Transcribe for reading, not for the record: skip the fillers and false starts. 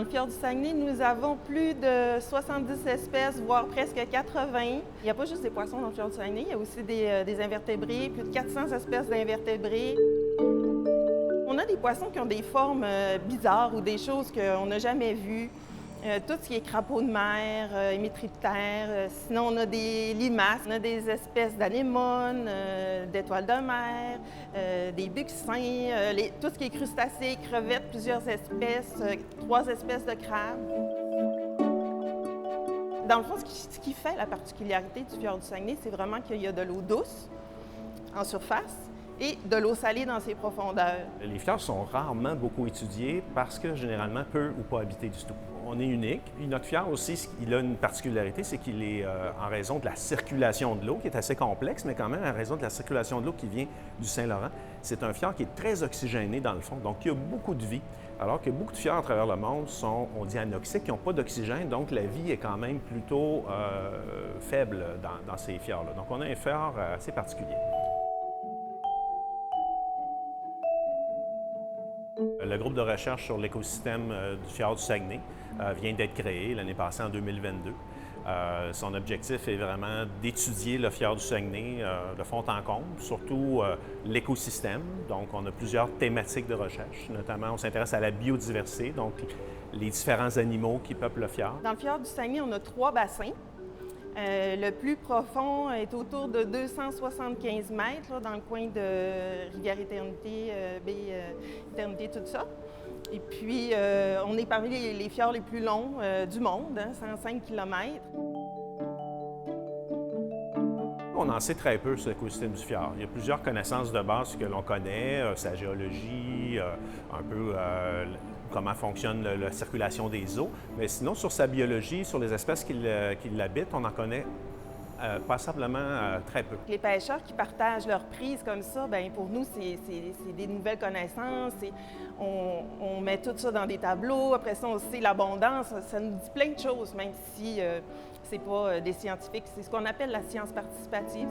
fjord du Saguenay, nous avons plus de 70 espèces, voire presque 80. Il n'y a pas juste des poissons dans le fjord du Saguenay, il y a aussi des invertébrés, plus de 400 espèces d'invertébrés. On a des poissons qui ont des formes bizarres ou des choses qu'on n'a jamais vues. Tout ce qui est crapauds de mer, hémétroptères. Sinon, on a des limaces, on a des espèces d'anémones, d'étoiles de mer, des buccins, tout ce qui est crustacés, crevettes, plusieurs espèces, 3 espèces de crabes. Dans le fond, ce qui fait la particularité du fjord du Saguenay, c'est vraiment qu'il y a de l'eau douce en surface et de l'eau salée dans ses profondeurs. Les fjords sont rarement beaucoup étudiés parce que généralement peu ou pas habités du tout. On est unique. Puis notre fjord aussi, il a une particularité, c'est qu'il est en raison de la circulation de l'eau, qui est assez complexe, mais quand même en raison de la circulation de l'eau qui vient du Saint-Laurent. C'est un fjord qui est très oxygéné dans le fond, donc il y a beaucoup de vie. Alors que beaucoup de fjords à travers le monde sont, on dit, anoxiques, qui n'ont pas d'oxygène, donc la vie est quand même plutôt faible dans ces fjords-là. Donc on a un fjord assez particulier. Le groupe de recherche sur l'écosystème du fjord du Saguenay vient d'être créé l'année passée, en 2022. Son objectif est vraiment d'étudier le fjord du Saguenay de fond en comble, surtout l'écosystème. Donc, on a plusieurs thématiques de recherche, notamment on s'intéresse à la biodiversité, donc les différents animaux qui peuplent le fjord. Dans le fjord du Saguenay, on a 3 bassins. Le plus profond est autour de 275 mètres, là, dans le coin de Rivière-Éternité, baie Éternité, tout ça. Et puis, on est parmi les fjords les plus longs du monde, 105 km. On en sait très peu sur l'écosystème du fjord. Il y a plusieurs connaissances de base que l'on connaît, sa géologie, un peu comment fonctionne la circulation des eaux. Mais sinon, sur sa biologie, sur les espèces qui l'habitent, on en connaît passablement très peu. Les pêcheurs qui partagent leurs prises comme ça, bien, pour nous, c'est des nouvelles connaissances. On met tout ça dans des tableaux. Après ça, on sait l'abondance. Ça nous dit plein de choses, même si c'est pas des scientifiques. C'est ce qu'on appelle la science participative.